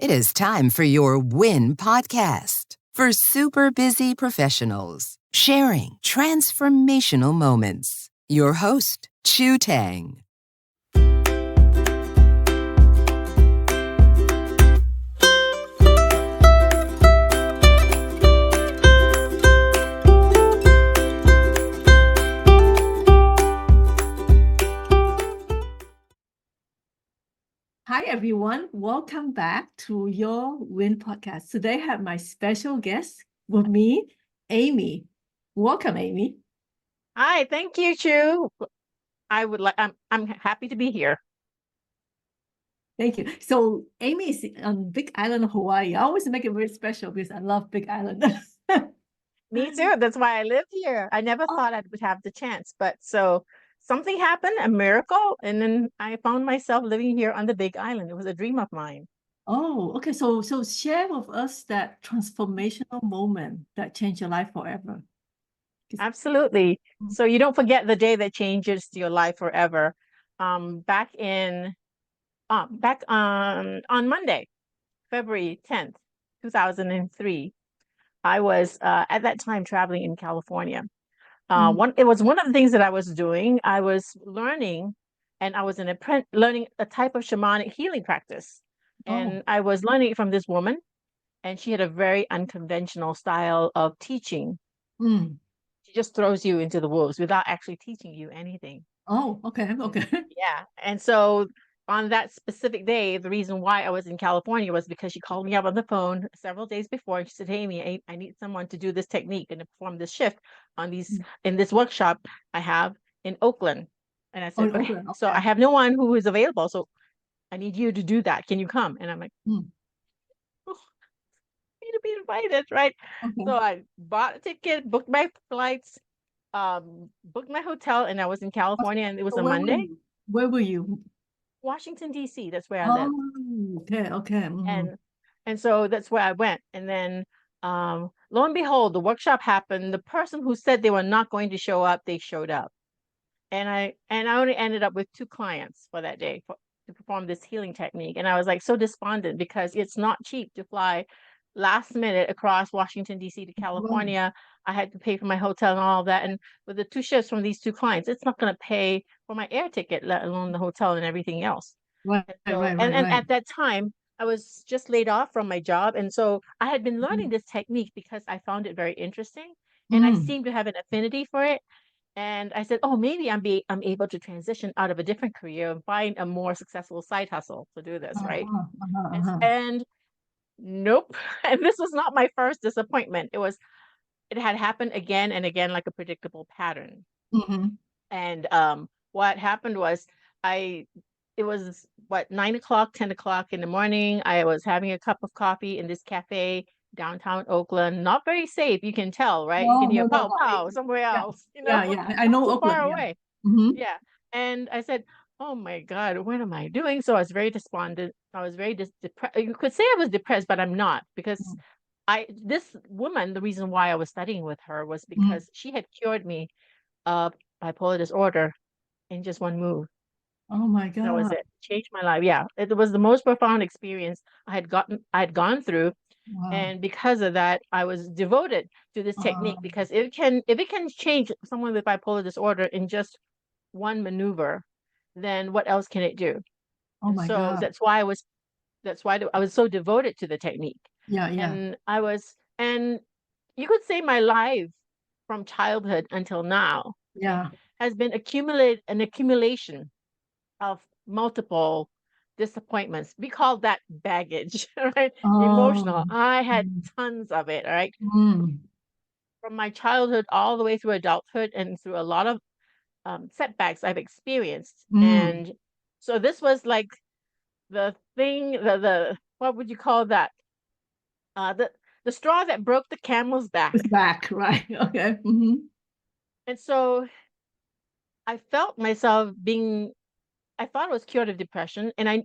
It is time for your WIN podcast for super busy professionals sharing transformational moments. Your host, Chu Tang. Hi, everyone. Welcome back to your WIN podcast. Today I have my special guest with me, Amy. Welcome, Amy. Hi, thank you, Chu. I'm happy to be here. Thank you. So Amy is on Big Island of Hawaii. I always make it very special because I love Big Island. Me too. That's why I live here. I never thought I would have the chance, but so something happened, a miracle, and then I found myself living here on the Big Island. It was a dream of mine. Oh, okay. So share with us that transformational moment that changed your life forever. Absolutely. So you don't forget the day that changes your life forever. Back on Monday, February 10th, 2003, I was at that time traveling in California. It was one of the things that I was doing. I was learning, and I was learning a type of shamanic healing practice, and I was learning it from this woman, and she had a very unconventional style of teaching. She just throws you into the wolves without actually teaching you anything. Oh, okay. Yeah, and so on that specific day, the reason why I was in California was because she called me up on the phone several days before, and she said, "Hey, Amy, I need someone to do this technique and to perform this shift in this workshop I have in Oakland." And I said, "Okay, Oakland, so I have no one who is available, so I need you to do that. Can you come?" And I'm like, "Oh, need to be invited, right?" So I bought a ticket, booked my flights, booked my hotel, and I was in California, and it was a Monday. Where were you? Washington, D.C. That's where I live. Okay. And so that's where I went. And then lo and behold, the workshop happened. The person who said they were not going to show up, they showed up. And I only ended up with 2 clients for that day to perform this healing technique. And I was like so despondent because it's not cheap to fly last minute across Washington, D.C. to California. I had to pay for my hotel and all of that. And with the 2 shifts from these 2 clients, it's not going to pay for my air ticket, let alone the hotel and everything else. Right. And at that time, I was just laid off from my job. And so I had been learning this technique because I found it very interesting. And I seemed to have an affinity for it. And I said, oh, maybe I'm able to transition out of a different career and find a more successful side hustle to do this, right? And nope. And this was not my first disappointment. It had happened again and again, like a predictable pattern. And what happened was it was 9 o'clock, 10 o'clock in the morning. I was having a cup of coffee in this cafe downtown Oakland. Not very safe, you can tell, right? You can hear pow somewhere else, Yeah, I know Oakland. Far away. Yeah. And I said, oh my God, what am I doing? So I was very despondent. I was very depressed. You could say I was depressed, but I'm not, because this woman, the reason why I was studying with her was because she had cured me of bipolar disorder in just one move. Oh my God. That was it. Changed my life. Yeah. It was the most profound experience I had gone through. Wow. And because of that, I was devoted to this technique, because if it can change someone with bipolar disorder in just one maneuver, then what else can it do? Oh my God. That's why I was so devoted to the technique. Yeah. And you could say my life from childhood until now has been an accumulation of multiple disappointments. We call that baggage, right? Emotional. I had tons of it, right? From my childhood all the way through adulthood and through a lot of setbacks I've experienced. And so this was like the thing, the what would you call that? The straw that broke the camel's back. Right. Okay. And so I felt myself I thought I was cured of depression, and I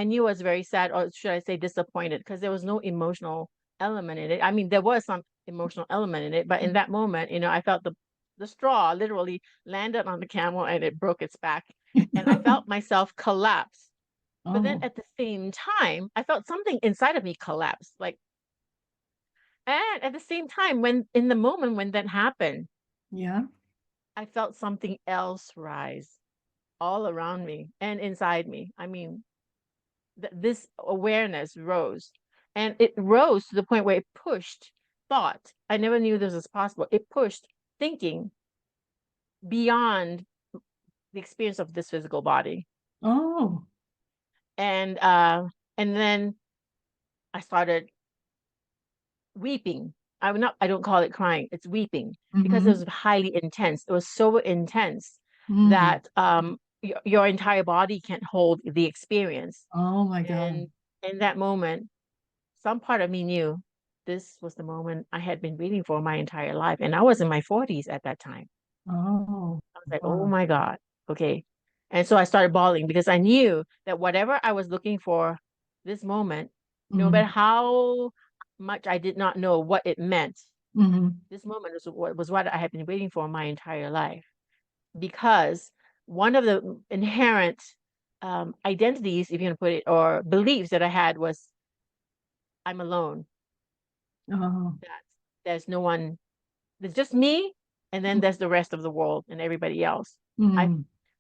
knew I was very sad, or should I say disappointed, because there was no emotional element in it. I mean, there was some emotional element in it, but in that moment, I felt the straw literally landed on the camel and it broke its back. And I felt myself collapse But then Oh, at the same time, I felt something inside of me collapse. And at the same time, when in the moment when that happened, yeah. I felt something else rise all around me and inside me. I mean, this awareness rose, and it rose to the point where it pushed thought. I never knew this was possible. It pushed thinking beyond the experience of this physical body. Oh, And then I started weeping. I don't call it crying, it's weeping, because it mm-hmm. was highly intense. It was so intense Mm. that your entire body can't hold the experience. Oh my God. And in that moment, some part of me knew this was the moment I had been waiting for my entire life. And I was in my 40s at that time. Oh, I was like, oh wow. my God, okay. And so I started bawling because I knew that whatever I was looking for this moment, no Mm-hmm. matter how much I did not know what it meant, Mm-hmm. this moment was what I had been waiting for my entire life. Because one of the inherent identities, if you want to put it, or beliefs that I had was I'm alone. Oh. That there's no one, there's just me, and then there's the rest of the world and everybody else. I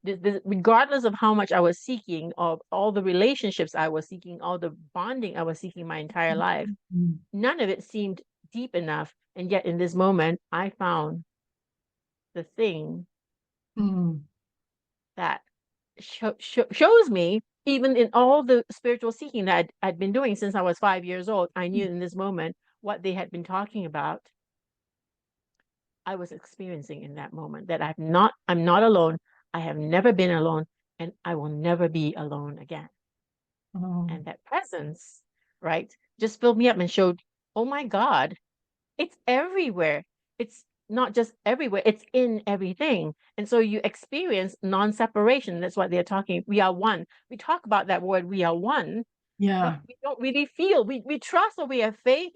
Mm-hmm. Regardless of how much I was seeking, of all the relationships I was seeking, all the bonding I was seeking my entire life, Mm-hmm. none of it seemed deep enough. And yet in this moment, I found the thing Mm-hmm. that shows me, even in all the spiritual seeking that I'd been doing since I was 5 years old, I knew in this moment what they had been talking about. I was experiencing in that moment that I'm not alone. I have never been alone, and I will never be alone again. Oh, And that presence, right, just filled me up and showed, oh my God, it's everywhere. It's not just everywhere, it's in everything. And so you experience non-separation. That's what they're talking. We are one. We talk about that word, we are one, but yeah. we don't really feel. We trust or we have faith,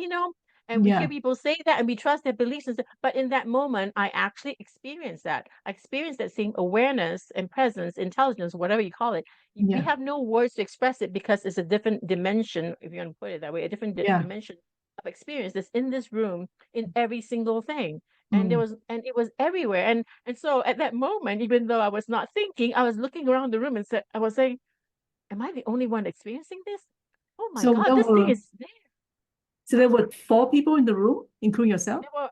and we hear Yeah. people say that and we trust their beliefs. But in that moment, I actually experienced that. I experienced that same awareness and presence, intelligence, whatever you call it. We Yeah. have no words to express it because it's a different dimension, if you want to put it that way, a different Yeah. dimension of experience that's in this room, in every single thing. And Mm. it was everywhere. And so at that moment, even though I was not thinking, I was looking around the room and I was saying, am I the only one experiencing this? Oh my So God, there this thing were is there. so there were four people in the room, including yourself? There were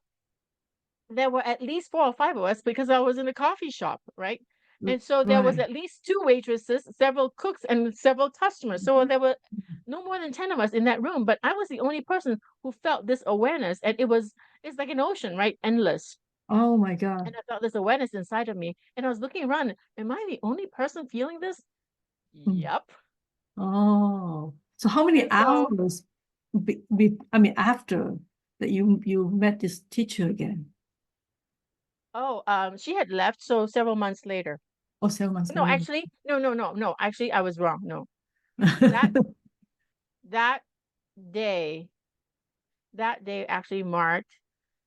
there were at least 4 or 5 of us because I was in a coffee shop, right? And so there was Right. at least two waitresses, several cooks, and several customers. So there were no more than 10 of us in that room, but I was the only person who felt this awareness. And it's like an ocean, right? Endless. Oh my God. And I felt this awareness inside of me. And I was looking around, am I the only person feeling this? Mm. Yep. Oh. So how many And so, hours after that you met this teacher again? she had left. So several months later. Or 7 months No, later? actually, no. Actually, I was wrong. No, that that day, that day actually marked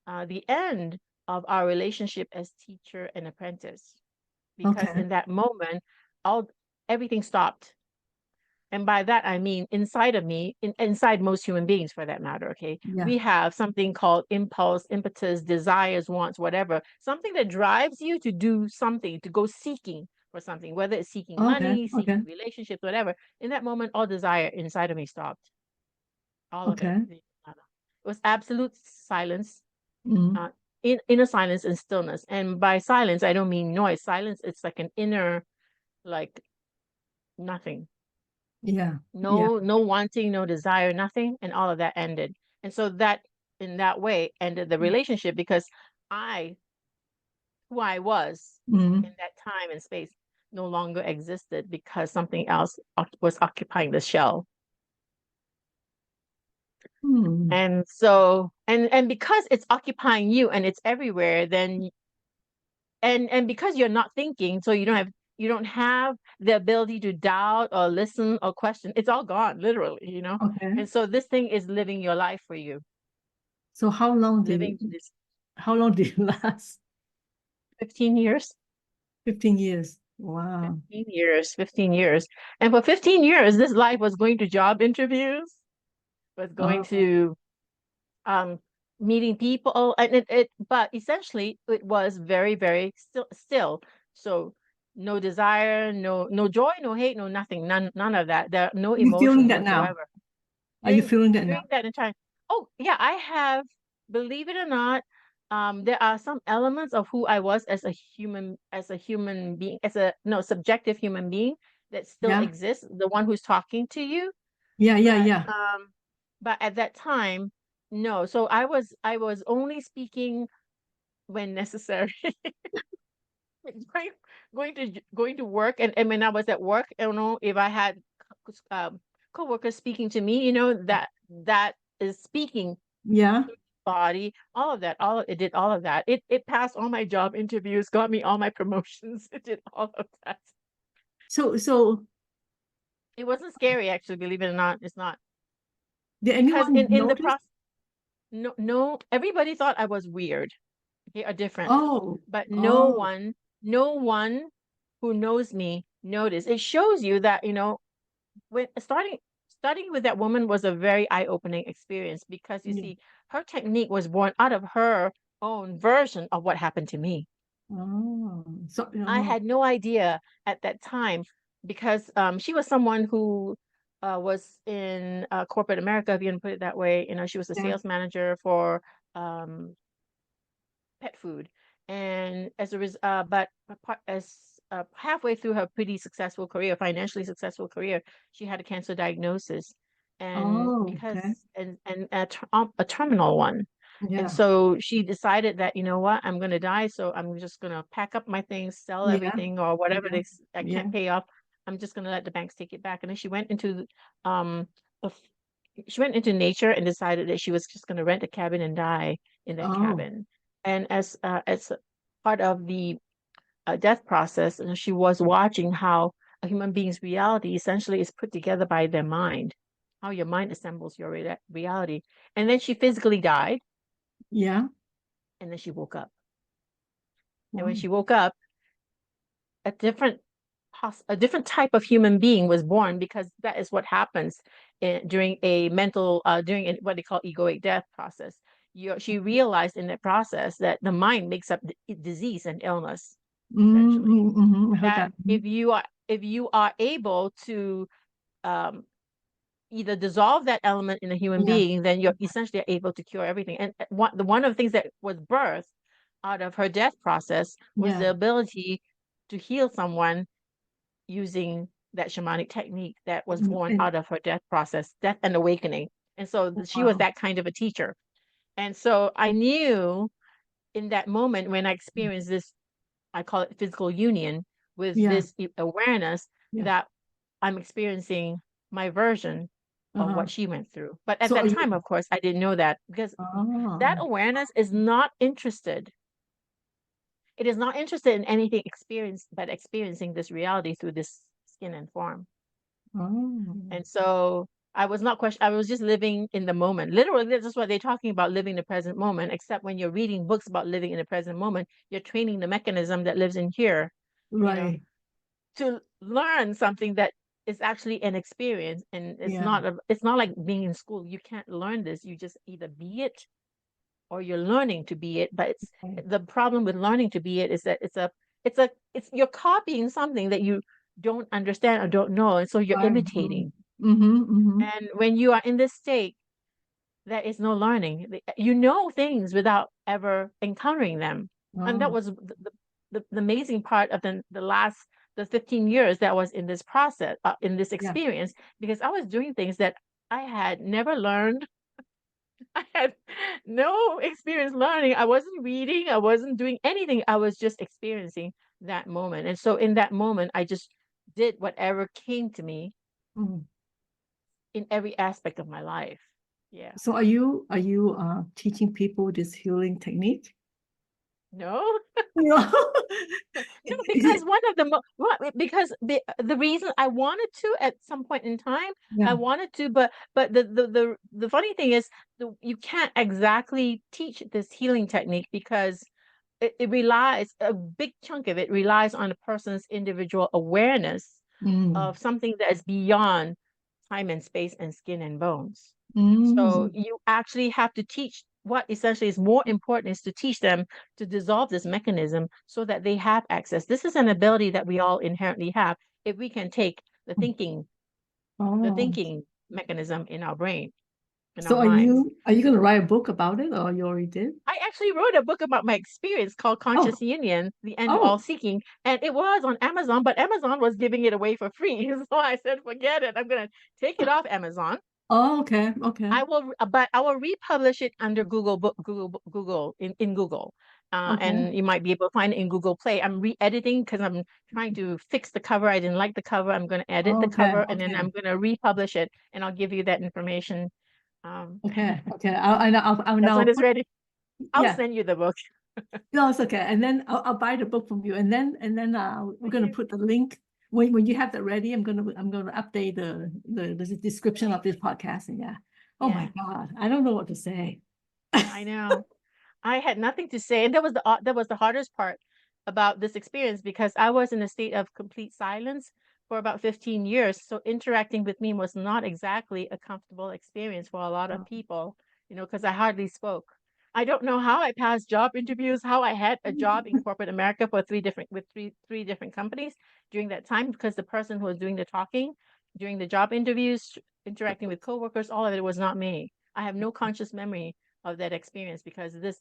the end of our relationship as teacher and apprentice, because Okay. in that moment, all everything stopped. And by that I mean inside of me, inside most human beings for that matter. Okay, Yeah. we have something called impulse, impetus, desires, wants, whatever, something that drives you to do something, to go seeking for something, whether it's seeking Okay. money, Okay. seeking relationships, whatever. In that moment, all desire inside of me stopped. All of it. Okay. It was absolute silence, Mm. uh, inner silence and stillness. And by silence, I don't mean noise. Silence, it's like an inner, like nothing. Yeah. Yeah. No wanting, no desire, nothing. And all of that ended. And so that, in that way, ended the relationship, because I, who I was Mm. in that time and space, no longer existed because something else was occupying the shell. Mm. And so, and because it's occupying you and it's everywhere, then and because you're not thinking, so you don't have the ability to doubt or listen or question. It's all gone, literally. Okay. And so this thing is living your life for you, So living this how long did it last? 15 years. 15 years. Wow. 15 years. And for 15 years, this life was going to job interviews, was going Oh, to um meeting people, and but essentially it was very, very still. So no desire, no joy, no hate, no nothing, none of that. There are no are you feeling emotions that now? whatsoever. Are you During feeling that during now? that entire Oh yeah, I have, believe it or not, there are some elements of who I was as a human being, as a no subjective human being that still Yeah. exists, the one who's talking to you. Yeah, yeah, But yeah. at that time, no. So I was only speaking when necessary. going going to work, and when I was at work, I don't know if I had coworkers speaking to me, that is speaking Yeah. body, all of that, it did all of that. It passed all my job interviews, got me all my promotions. It did all of that. So It wasn't scary, actually, believe it or not. It's not, did because anyone in the notice? process, no, everybody thought I was weird, okay, or different, Oh, but oh, no one who knows me noticed. It shows you that, when starting with that woman was a very eye-opening experience, because you yeah. see, her technique was born out of her own version of what happened to me. Oh, so, I oh, had no idea at that time, because she was someone who was in corporate America, if you can put it that way. She was a yeah. sales manager for um, pet food, and as halfway through her pretty successful career, financially successful career, she had a cancer diagnosis, and Oh, because okay. and a terminal one. And Yeah. so she decided that, you know what, I'm going to die, so I'm just going to pack up my things, sell Yeah. everything, or whatever Yeah. I Yeah. can't pay off. I'm just going to let the banks take it back. And then um a f- she went into nature and decided that she was just going to rent a cabin and die in that Oh, cabin. And as part of the death process, and she was watching how a human being's reality essentially is put together by their mind, how your mind assembles your reality. And then she physically died, yeah. and then she woke up. And when Wow. she woke up, a different a different type of human being was born, because that is what happens during a mental during what they call egoic death process. She realized in that process that the mind makes up disease and illness, essentially. I heard That that. if you are able to um, either dissolve that element in a human Yeah. being, then you're essentially able to cure everything. And one of the things that was birthed out of her death process was Yeah. the ability to heal someone using that shamanic technique that was born And out of her death process, death and awakening. And so she was wow. that kind of a teacher. And so I knew in that moment, when I experienced this, I call it physical union with Yeah. this awareness, Yeah. that I'm experiencing my version of Uh-huh. what she went through. But at So are that you? time, of course, I didn't know that, because that Oh, awareness is not interested. It is not interested in anything experienced but experiencing this reality through this skin and form. oh, And so I was not question. I was just living in the moment. Literally, that's what they're talking about, living the present moment. Except when you're reading books about living in the present moment, you're training the mechanism that lives in here, you know, right. to learn something that is actually an experience. And Yeah. it's not like being in school. You can't learn this. You just either be it, or you're learning to be it. But Right. the problem with learning to be it is that it's you're copying something that you don't understand or don't know, and so you're Right. imitating. Mm-hmm. And when you are in this state, there is no learning. You know things without ever encountering them. And that Oh, was the amazing part of the 15 years that was in this process, in this yeah. experience, because I was doing things that I had never learned. I had no experience learning. I wasn't reading. I wasn't doing anything. I was just experiencing that moment. And so in that moment, I just did whatever came to me Mm. in every aspect of my life. Yeah. So are you teaching people this healing technique? No, No. no, Is because it? because the reason I wanted to at some point in time, I Yeah. wanted to, but the funny thing is, you can't exactly teach this healing technique, because it relies, a big chunk of it relies on a person's individual awareness of something that is beyond time and space and skin and bones. So you actually have to teach what essentially is more important is to teach them to dissolve this mechanism so that they have access. This is an ability that we all inherently have if we can take the thinking mechanism in our brain, in our So minds. are you going to write a book about it, or you already did? I actually wrote a book about my experience called Conscious Union, The End of All Seeking, and it was on Amazon, but Amazon was giving it away for free. So I said, forget it. I'm going to take it off Amazon. Oh, okay. But I will republish it under Google in Google. And you might be able to find it in Google Play. I'm re-editing because I'm trying to fix the cover. I didn't like the cover. I'm going to edit the cover and then I'm going to republish it, and I'll give you that information. Okay. I'll when it's ready. I'll send you the book. No, it's okay. And then I'll buy the book from you, and then we're going to put the link when you have that ready. I'm going to update the description of this podcast. And my God, I don't know what to say. I know. I had nothing to say, and that was the hardest part about this experience, because I was in a state of complete silence for about 15 years. So interacting with me was not exactly a comfortable experience for a lot of people, because I hardly spoke. I don't know how I passed job interviews, how I had a job in corporate America for three different companies during that time, because the person who was doing the talking during the job interviews, interacting with coworkers, all of it was not me. I have no conscious memory of that experience because this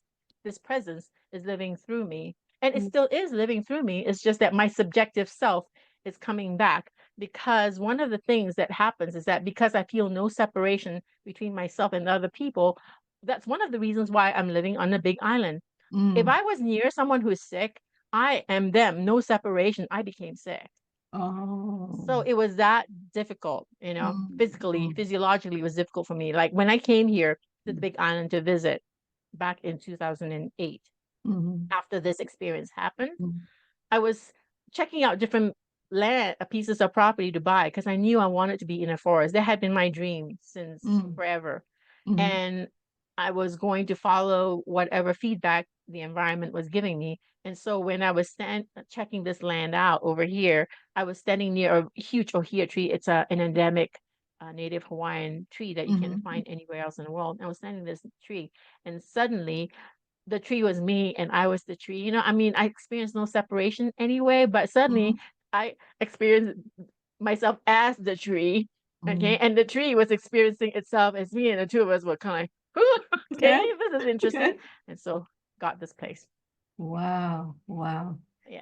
presence is living through me, and it still is living through me. It's just that my subjective self is coming back, because one of the things that happens is that because I feel no separation between myself and other people, that's one of the reasons why I'm living on a big island. If I was near someone who is sick, I am them, no separation. I became sick. So it was that difficult, physically, physiologically, it was difficult for me. Like when I came here to the big island to visit back in 2008, after this experience happened, I was checking out different pieces of property to buy because I knew I wanted to be in a forest. That had been my dream since forever. And I was going to follow whatever feedback the environment was giving me. And so when I was checking this land out over here, I was standing near a huge ohia tree. It's an endemic native Hawaiian tree that you can find anywhere else in the world. I was standing in this tree, and suddenly the tree was me and I was the tree. I experienced no separation anyway, but suddenly I experienced myself as the tree. Okay. And the tree was experiencing itself as me, and the two of us were kind of like, okay, this is interesting. And so got this place. Wow. Yeah.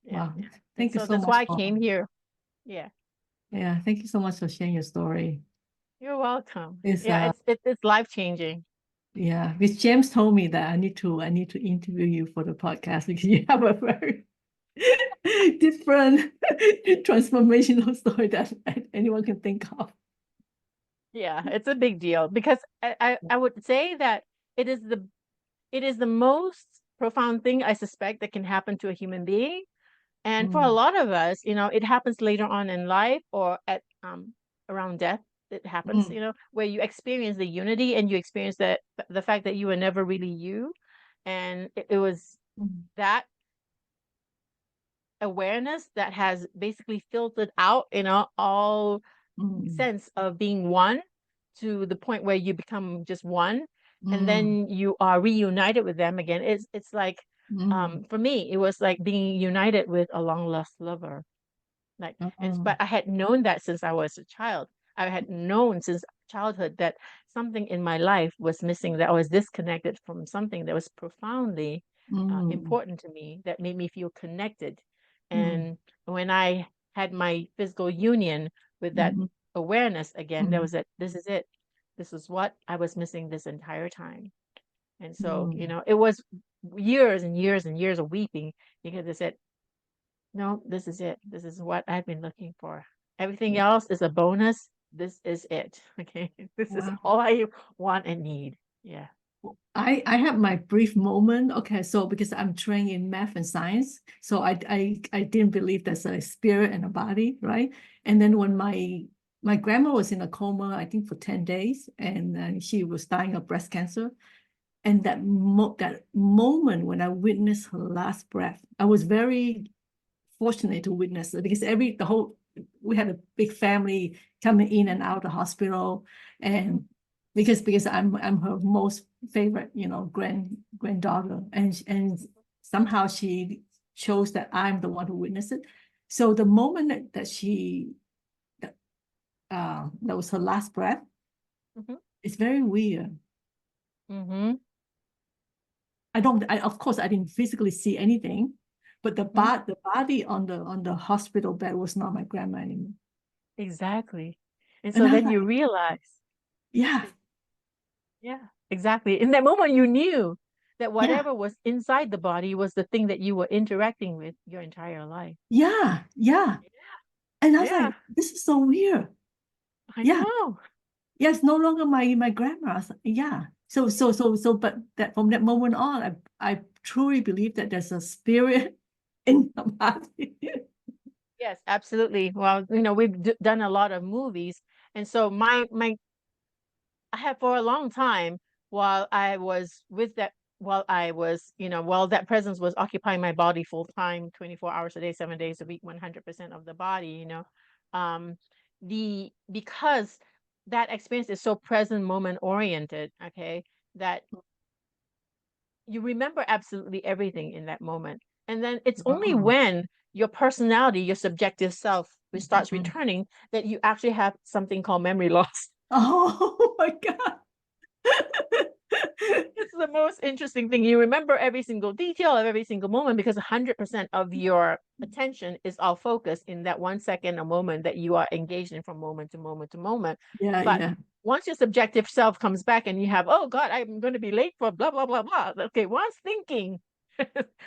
Wow. Thank you so much. That's why I came here. Yeah. Thank you so much for sharing your story. You're welcome. It's life-changing. Yeah, because James told me that I need to interview you for the podcast because you have a very different transformational story that anyone can think of. Yeah, it's a big deal because I would say that it is the most profound thing I suspect that can happen to a human being. And for a lot of us, it happens later on in life or at around death. It happens, where you experience the unity and you experience the fact that you were never really you. And it was that awareness that has basically filtered out, all sense of being one, to the point where you become just one. And then you are reunited with them again. It's like, for me, it was like being united with a long lost lover. But I had known that since I was a child. I had known since childhood that something in my life was missing, that I was disconnected from something that was profoundly important to me, that made me feel connected. And when I had my physical union with that awareness again, there was this is it. This is what I was missing this entire time. And so, it was years and years and years of weeping because I said, no, this is it. This is what I've been looking for. Everything else is a bonus. This is it. Okay. This is all I want and need. Yeah. I have my brief moment. Okay, so because I'm trained in math and science, so I didn't believe there's a spirit and a body, right? And then when my grandma was in a coma, I think for 10 days, and she was dying of breast cancer. And that moment when I witnessed her last breath, I was very fortunate to witness it because we had a big family coming in and out of the hospital, and because I'm her most favorite, granddaughter, and somehow she chose that I'm the one who witnessed it. So the moment that was her last breath, it's very weird. Of course, I didn't physically see anything, but the body on the hospital bed was not my grandma anymore. Exactly. And And so I was then you realize, yeah, exactly. In that moment, you knew that whatever was inside the body was the thing that you were interacting with your entire life. yeah. And I was like, this is so weird. I know. Yeah, it's no longer my grandma. Yeah. But that from that moment on, I truly believe that there's a spirit in the body. Yes, absolutely. Well, we've done a lot of movies, and so I had for a long time while I was with that, while that presence was occupying my body full time, 24 hours a day, 7 days a week, 100% of the body, um, because that experience is so present moment oriented, okay, that you remember absolutely everything in that moment. And then it's only Wow. when your personality, your subjective self, starts returning that you actually have something called memory loss. Oh my God. It's the most interesting thing. You remember every single detail of every single moment because 100% of your attention is all focused in that 1 second, a moment that you are engaged in from moment to moment to moment. But once your subjective self comes back and you have, oh God, I'm going to be late for blah, blah, blah, blah. Okay, once thinking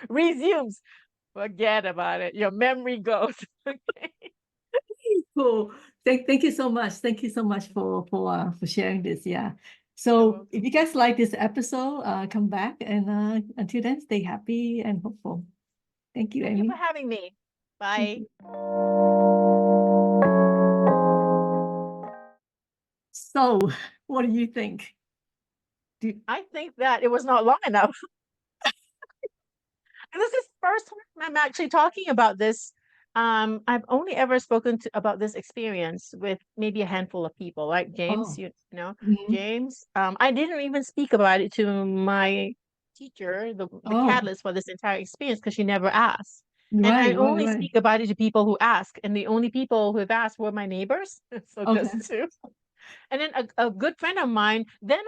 resumes, forget about it. Your memory goes. Okay. Cool. Thank you so much. Thank you so much for sharing this. Yeah. So if you guys like this episode, come back, and until then, stay happy and hopeful. Thank you, Thank Amy. you for having me. Bye. So, what do you think? I think that it was not long enough. And this is the first time I'm actually talking about this. I've only ever spoken about this experience with maybe a handful of people, like James, James. I didn't even speak about it to my teacher, the catalyst for this entire experience, because she never asked. And I only speak about it to people who ask, and the only people who have asked were my neighbors. So just two. And then a good friend of mine, then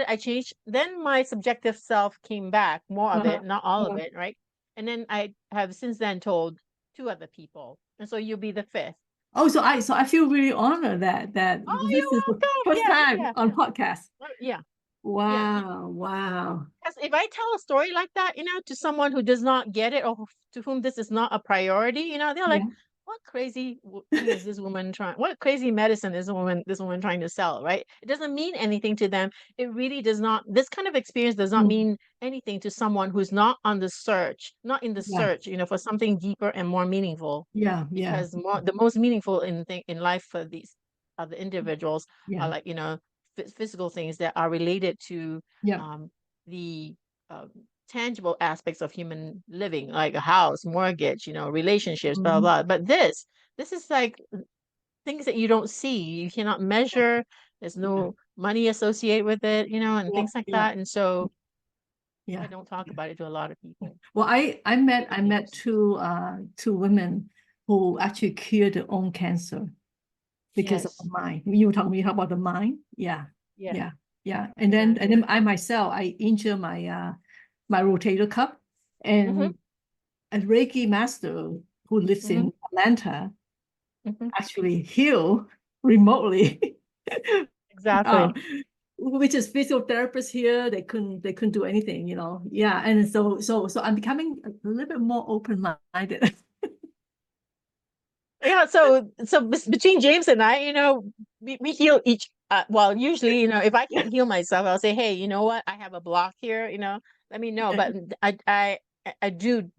I changed, then my subjective self came back, more of it, not all of it, right? And then I have since then told 2 other people. And so you'll be the 5th. Oh, so I feel really honored that this is the first time on podcast. Yeah. Wow. Because if I tell a story like that, to someone who does not get it or to whom this is not a priority, they're like, what crazy thing is this woman trying? What crazy medicine is this woman trying to sell, right? It doesn't mean anything to them. It really does not. This kind of experience does not mean anything to someone who's not in the search, for something deeper and more meaningful. Because the most meaningful in life for these other individuals are like physical things that are related to the tangible aspects of human living, like a house, mortgage, relationships, blah, blah. But this is like things that you don't see, you cannot measure. There's no money associated with it, and things like that. And so I don't talk about it to a lot of people. Well, I met two women who actually cured their own cancer because of the mind. You were talking about the mind. Yeah. And then I myself, I injured my my rotator cuff, and a Reiki master who lives in Atlanta actually heal remotely. Exactly. Which is physiotherapists here, they couldn't do anything, and so I'm becoming a little bit more open-minded. Yeah, so between James and I, we heal each. Well, usually, if I can't heal myself, I'll say, hey, you know what? I have a block here. Let me know. But I do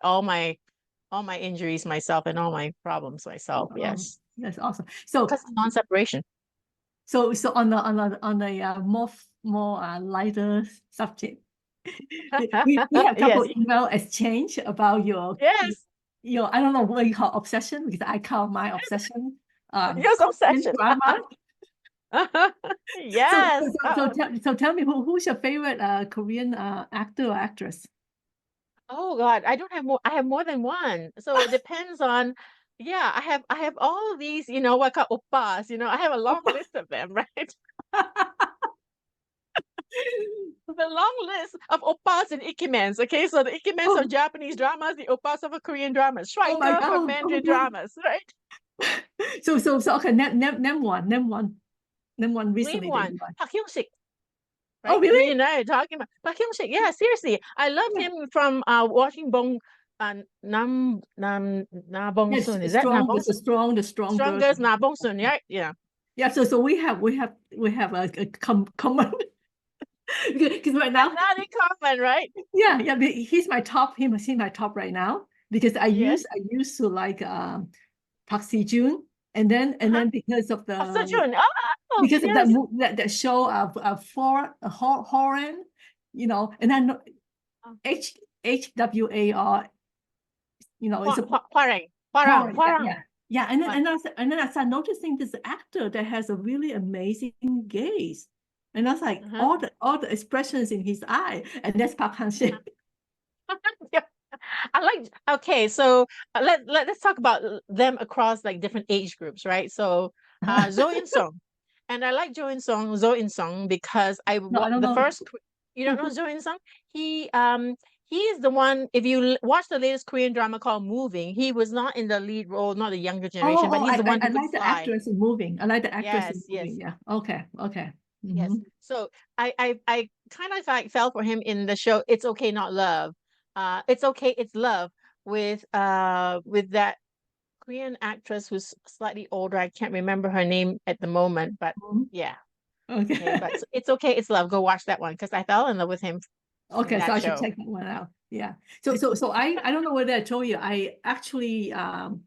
all my injuries myself and all my problems myself. Yes, that's awesome. So because non-separation. So more lighter subject, we have a couple Yes. email exchange about Yes. your, I don't know what you call obsession, because I call my obsession Yes, Korean obsession. drama. Yes. So tell me, who's your favorite Korean actor or actress? Oh God, I don't have more. I have more than one. So it depends on. Yeah, I have all these, what I call oppas. I have a long list of them, right? The long list of oppas and ikimens. Okay, so the ikimens Oh, of Japanese dramas, the oppas of a Korean dramas, oh my Schweika for God. Oh my Mandarin God. dramas, right? So okay, name one Name recently that one, you like. Park Hyung-sik, Oh, right? Me really? and I are talking about Park Hyung-sik. Yeah, seriously, I loved Yeah. him from watching Na Bong Yes, Soon. Is that Na strong, Bong with the The strong girls. strongest Na Bong Soon, right? Yeah. Yeah, so we have a common because right now, Another common, right? yeah, but he's my top. He's my top right now, because I Yes. used to like Park Si-joon, and then because of Oh, Sejun. Oh, because of yes. that show of Horan, and then Oh, HWAR, it's a Hwarang. Hwarang. Horan, yeah, Hwarang. yeah, and then I started noticing this actor that has a really amazing gaze, and I was like, Uh-huh. all the expressions in his eye, and that's Park Han-sik. Yeah. Okay, so let's talk about them across like different age groups, right? So Zo In Sung. And I like Zo In Sung because No, I don't the know. first, you don't know Who- Zo In Sung? He is the one, if you watch the latest Korean drama called Moving, he was not in the lead role, not the younger generation, but he's the one I who could like the fly. actress in Moving. I like the actress in Yes, yes. Moving. Yeah. Okay. Yes. Mhm. So I kind of like fell for him in the show It's Okay Not Love. It's Okay It's Love with that Korean actress who's slightly older. I can't remember her name at the moment, but Mhm. yeah. Okay. Okay, but It's Okay It's Love. Go watch that one because I fell in love with him in Okay, so that I should show. check that one out. Yeah. So I don't know whether I told you, I actually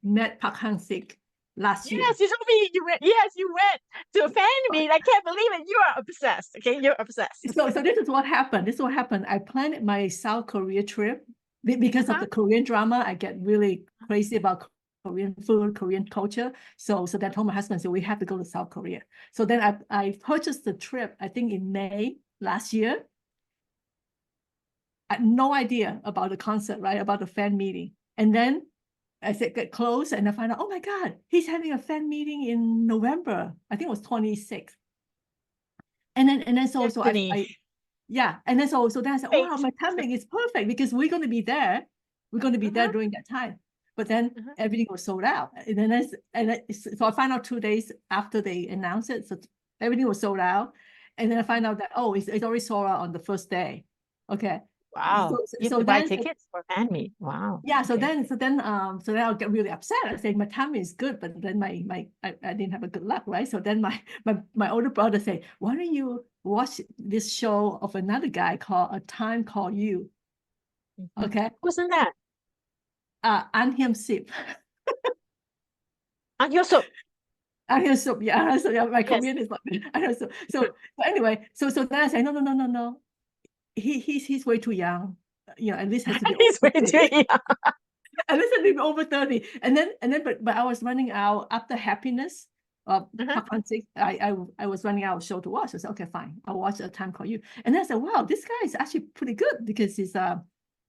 met Park Han-sik last year. Yes, you told me you went. Yes, you went to a fan meet. I can't believe it. You are obsessed. Okay, you're obsessed. So this is what happened. This is what happened. I planned my South Korea trip because of Uh-huh. the Korean drama. I get really crazy about Korean food, Korean culture. So then I told my husband, so we have to go to South Korea. So then I purchased the trip, I think in May last year. I had no idea about the concert, right? About the fan meeting. And then as it get close, and I find out, oh my God, he's having a fan meeting in November. I think it was 26th. And then so Destiny. yeah. And then so then I said, wow, Fate. my timing is perfect because we're going to be there. We're going to be there Uh-huh. during that time. But then Uh-huh. everything was sold out. And then so I found out 2 days after they announced it. So everything was sold out. And then I find out that, oh, it's already sold out on the first day. Okay. Wow. You have So to buy then tickets for fan meet. Wow. yeah, so Okay. then I'll get really upset. I say my timing is good, but then I didn't have a good luck, right? So then my older brother say, why don't you watch this show of another guy called A Time Called You? Mhm. Okay. Wasn't that? An Hyun Sip. And you're so An Hyun Sip, yeah. So yeah, my yes. Korean is like I know. So anyway, so then I say, no. He's way too young. At least has to be He's way over too 30. young. At least be over 30. And then but I was running out after Happiness of Uh-huh. Park Han-sik. I was running out of show to watch. I said, okay, fine. I'll watch A Time Called You. And then I said, wow, this guy is actually pretty good because he's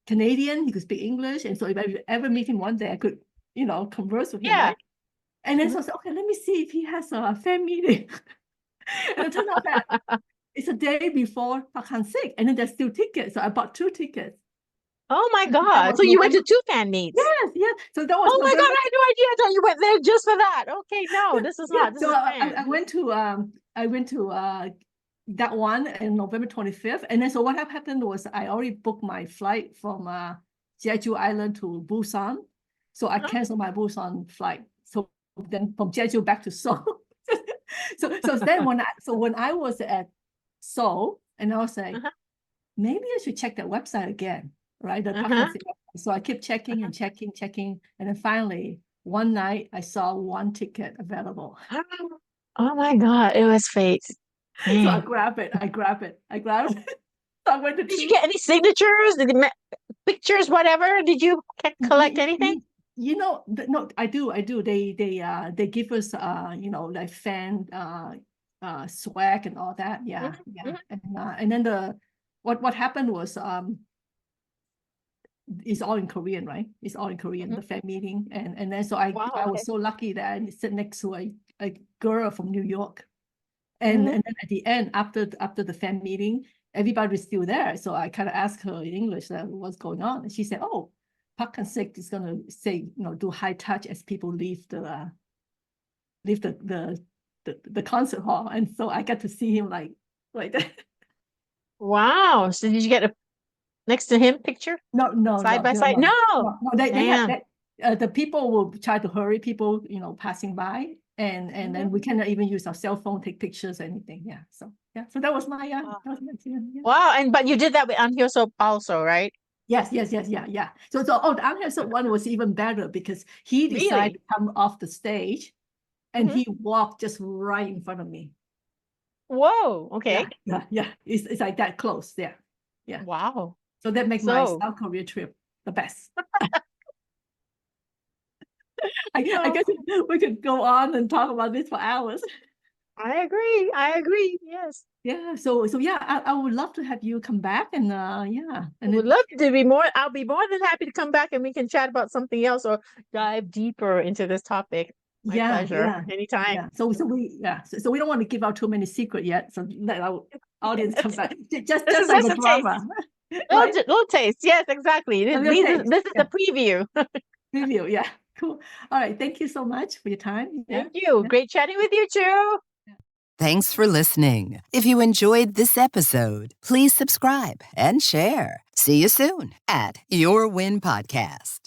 Canadian. He could speak English. And so if I ever meet him one day, I could, converse with him, Yeah. right? And then Mhm. so I said, okay, let me see if he has a fan meeting. And it turned out that it's a day before Park Han-sik, and then there's still tickets. So I bought 2 tickets. Oh my That God. was So you went to November. 2 fan meets. Yes. So that was Oh my God, November. I had no idea. I thought you went there just for that. Okay, no, this is Yeah. not. This So is I fan. went to that one on November 25th. And then so what happened was I already booked my flight from Jeju Island to Busan. So I Uh-huh. canceled my Busan flight. So then from Jeju back to Seoul. so then when I was at Seoul, and I was like, Uh-huh. maybe I should check that website again, right? The Park Uh-huh. Han-sik website. So I kept checking and checking. And then finally, one night I saw 1 ticket available. Oh my God, it was fate. So I Man. grab it. So I went to Did you two. get any signatures? Pictures, whatever? Did you collect Y- anything? y- no, I do. They give us, like fan, swag and all that. Yeah, Mhm, yeah. mhm. And then what happened was, it's all in Korean, right? It's all in Korean, Mhm. the fan meeting. And then so Wow, I okay. was so lucky that I sit next to a girl from New York. And Mhm. then at the end, after the fan meeting, everybody's still there. So I kind of asked her in English that what's going on. And she said, "Oh, Park and Sik is gonna say, do high touch as people leave the concert hall." And so I got to see him like that. Wow. So did you get a next to him picture? No, no, Side no, by no, side? no, No. no, no. They have Damn. that. The people will try to hurry people, passing by, and Mhm. then we cannot even use our cell phone, take pictures, anything. Yeah. So yeah. So that was my Wow. that was my experience. Yeah. Wow. And but you did that with Anhyoso also, right? Yes, yeah. So the unanswered one was even better because he decided Really? to come off the stage and Mhm. he walked just right in front of me. Whoa. Okay. Yeah. It's like that close. Yeah. Wow. So that make my So, South Korea trip the best. I oh, guess we could go on and talk about this for hours. I agree. I agree. Yes. Yeah. So yeah, I would love to have you come back and yeah. I And would then love to be more. I'll be more than happy to come back and we can chat about something else or dive deeper into this topic. My yeah, pleasure. yeah. Anytime. Yeah. So we don't want to give out too many secrets yet. So let our audience come Yes. back. Just This is like just a a taste. drama. Right? Little taste. Yes, exactly. A little taste. This is Yeah. the preview. Review. Yeah. Cool. All right. Thank you so much for your time. Yeah. Thank you. Yeah. Great chatting with you too. Thanks for listening. If you enjoyed this episode, please subscribe and share. See you soon at Your Win Podcast.